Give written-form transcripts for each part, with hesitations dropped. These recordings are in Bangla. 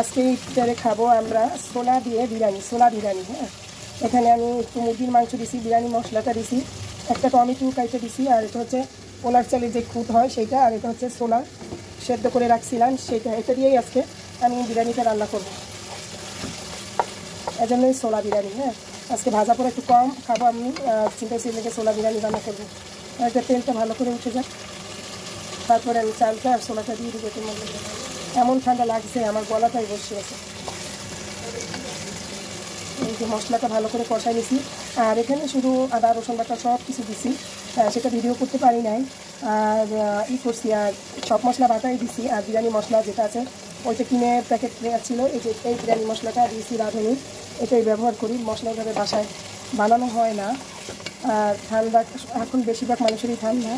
আজকে ইফতারে খাবো আমরা ছোলা দিয়ে বিরিয়ানি, ছোলা বিরিয়ানি। হ্যাঁ, এখানে আমি একটু মুরগির মাংস দিছি, বিরিয়ানি মশলাটা দিছি, একটা টমেটো কাইটে দিছি, আর এটা হচ্ছে পোলার চালের যে খুদ হয় সেইটা, আর এটা হচ্ছে ছোলা সেদ্ধ করে রাখছিলাম সেইটা। এটা দিয়েই আজকে আমি বিরিয়ানিটা রান্না করবো, এই জন্যই ছোলা বিরিয়ানি। হ্যাঁ, আজকে ভাজা পরে একটু কম খাবো আমি, চিন্তা লেগে ছোলা বিরিয়ানি রান্না করবো। এটা তেলটা ভালো করে উঠে যাক, তারপরে আমি চালটা আর ছোলাটা দিয়ে দিব এটার মধ্যে। এমন ঠান্ডা লাগছে আমার গলাটাই বসে আছে। এই যে মশলাটা ভালো করে কষাই নিছি, আর এখানে শুধু আদা রসুন বাটা সব কিছু দিছি, সেটা ভিডিও করতে পারি নাই। আর করছি, আর সব মশলা বাটাই দিছি। আর বিরিয়ানি মশলা যেটা আছে ওইটা কিনে প্যাকেট ছিল, এই যে এই বিরিয়ানি মশলাটা দিয়েছি রাঁধুনি, এটাই ব্যবহার করি। মশলা ওইভাবে বাসায় বানানো হয় না, আর ঠান্ডা এখন বেশিরভাগ মানুষেরই ঠান্ডা।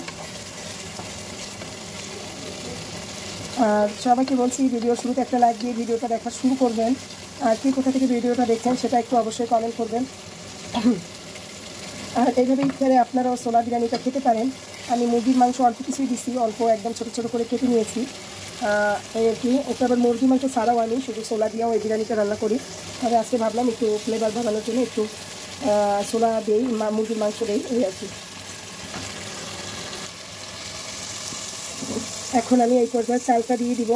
আর সবাইকে বলছি ভিডিও শুরুতে একটা লাইক দিয়ে ভিডিওটা দেখা শুরু করবেন, আর কে কোথা থেকে ভিডিওটা দেখছেন সেটা একটু অবশ্যই কমেন্ট করবেন। আর এইভাবে ইফতারে আপনারাও ছোলা বিরিয়ানিটা খেতে পারেন। আমি মুরগির মাংস অল্প কিছুই দিছি, অল্প একদম ছোটো ছোটো করে কেটে নিয়েছি এই আর কি। এটা আবার মুরগির মাংস ছাড়াও আমি শুধু ছোলা দিয়েও এই বিরিয়ানিটা রান্না করি। তবে আজকে ভাবলাম একটু ফ্লেভার বানানোর জন্য একটু ছোলা দিই, মুরগির মাংস দিই, এই আর কি। এখন আমি এই পর্যায়ে চালটা দিয়ে দিব।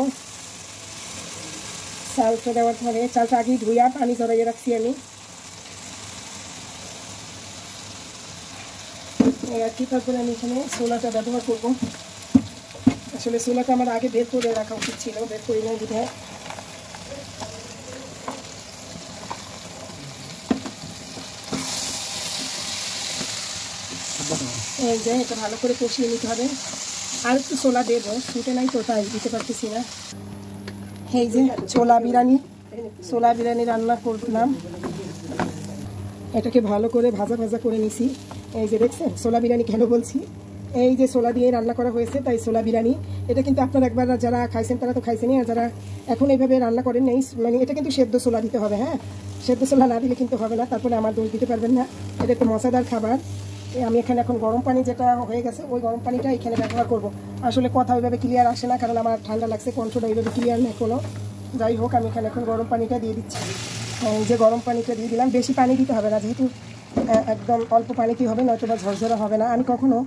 চালটা দেওয়ার পরে চালটা আগেই ধুইয়া পানি ঝরাইয়ে রাখছি আমি, আর কি। তারপরে আমি এখানে ছোলাটা ব্যবহার করব। আসলে ছোলাটা আমার আগে বের করে রাখা উচিত ছিল, বের করি না বিধায়। এই যে এটা ভালো করে কষিয়ে নিতে হবে। আর একটু ছোলা দেবো, ফুটে নাই তো তাই দিতে পারতেছি না। এই যে ছোলা বিরিয়ানি রান্না করলাম, এটাকে ভালো করে ভাজা ভাজা করে নিছি। এই যে দেখছেন ছোলা বিরিয়ানি কেন বলছি, এই যে ছোলা দিয়ে রান্না করা হয়েছে তাই ছোলা বিরিয়ানি। এটা কিন্তু আপনারা একবার যারা খাইছেন তারা তো খাইছেনই, আর যারা এখন এইভাবে রান্না করেন নেই, মানে এটা কিন্তু সেদ্ধ ছোলা দিতে হবে। হ্যাঁ, সেদ্ধ ছোলা না দিলে কিন্তু হবে না, তারপরে আমার দোষ দিতে পারবেন না। এটা একটু মজাদার খাবার। আমি এখানে এখন গরম পানি যেটা হয়ে গেছে ওই গরম পানিটা এখানে ব্যবহার করব। আসলে কথা ওইভাবে ক্লিয়ার আসে না, কারণ আমার ঠান্ডা লাগছে, কণ্ঠটা ওইভাবে ক্লিয়ার নেই কোনো। যাই হোক, আমি এখানে এখন গরম পানিটা দিয়ে দিচ্ছি। যে গরম পানিটা দিয়ে দিলাম, বেশি পানি দিতে হবে না, যেহেতু একদম অল্প পানিতেই হবে, নয়তো বা ঝরঝরা হবে না। আমি কখনো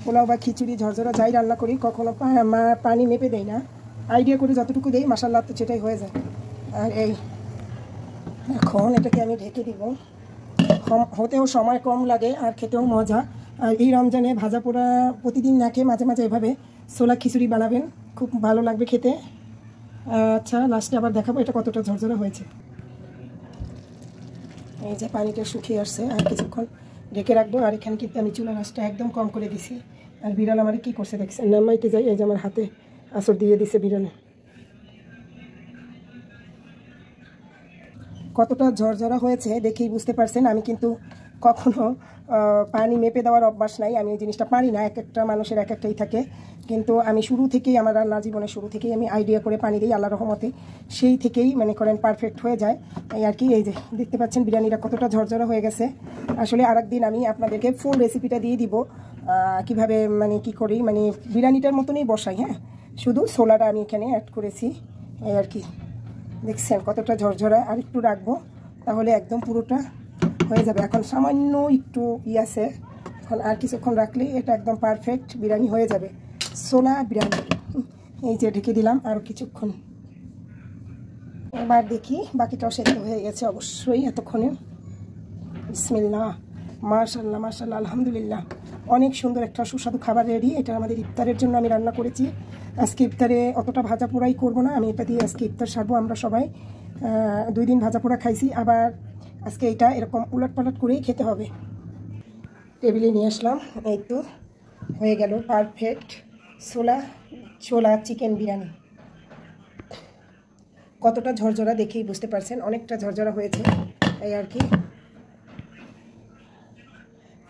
পোলাও বা খিচুড়ি ঝরঝরা যাই রান্না করি কখনো পানি মেপে দেই না, আইডিয়া করে যতটুকু দেই মাশাআল্লাহ তো সেটাই হয়ে যায়। আর এই এখন এটাকে আমি ঢেকে দিব। হতেও সময় কম লাগে আর খেতেও মজা। আর এই রমজানে ভাজা পোড়া প্রতিদিন না খেয়ে মাঝে মাঝে এভাবে ছোলা খিচুড়ি বানাবেন, খুব ভালো লাগবে খেতে। আচ্ছা, লাস্টে আবার দেখাবো এটা কতটা ঝরঝরা হয়েছে। এই যে পানিটা শুকিয়ে আসছে, আর কিছুক্ষণ ঢেকে রাখবো। আর এখানে কিন্তু আমি চুলা আঁচটা একদম কম করে দিছি। আর বিড়াল আমার কী করছে দেখছেন, নামাইতে যাই, এই যে আমার হাতে আঁচড় দিয়ে দিছে বিড়ালে। কতটা ঝরঝরা হয়েছে দেখেই বুঝতে পারছেন। আমি কিন্তু কখনো পানি মেপে দেওয়ার অভ্যাস নাই, আমি এই জিনিসটা পারি না, এক একটা মানুষের এক একটাই থাকে। কিন্তু আমি শুরু থেকেই আমার রান্না জীবনের শুরু থেকেই আমি আইডিয়া করে পানি দিই, আল্লাহর রহমতে সেই থেকেই মনে করেন পারফেক্ট হয়ে যায় এই আর কি। এই যে দেখতে পাচ্ছেন বিরিয়ানিটা কতটা ঝরঝরা হয়ে গেছে। আসলে আরেকদিন আমি আপনাদেরকে ফুল রেসিপিটা দিয়ে দিব, কিভাবে মানে কি করি, মানে বিরিয়ানিটার মতনই বসাই। হ্যাঁ, শুধু ছোলাটা আমি এখানে অ্যাড করেছি এই আর কি। দেখছেন কতটা ঝরঝরা, আর একটু রাখবো তাহলে একদম পুরোটা হয়ে যাবে। এখন সামান্য একটু আছে, এখন আর কিছুক্ষণ রাখলেই এটা একদম পারফেক্ট বিরিয়ানি হয়ে যাবে, ছোলা বিরিয়ানি। এই যে ঢেকে দিলাম আরও কিছুক্ষণ, এবার দেখি বাকিটাও সেদ্ধ হয়ে গেছে অবশ্যই এতক্ষণে। বিসমিল্লাহ, মাশাআল্লাহ মাশাআল্লাহ, আলহামদুলিল্লাহ, অনেক সুন্দর একটা সুস্বাদু খাবার রেডি। এটা আমাদের ইফতারের জন্য আমি রান্না করেছি। আজকে ইফতারে অতটা ভাজা পোড়াই করবো না, আমি এটা দিয়ে আজকে ইফতার সারবো। আমরা সবাই 2 দিন ভাজা পোড়া খাইছি, আবার আজকে এটা এরকম উলট পালট করেই খেতে হবে। টেবিলে নিয়ে আসলাম, এই তো হয়ে গেল পারফেক্ট ছোলা চিকেন বিরিয়ানি। কতটা ঝরঝরা দেখেই বুঝতে পারছেন, অনেকটা ঝরঝরা হয়েছে এই আর কি।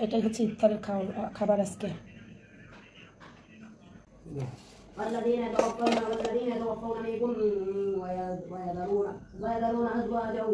এটাই হচ্ছে ইফতারের খাবার আজকে। والذين يتوفون منكم ويذرون أزواجا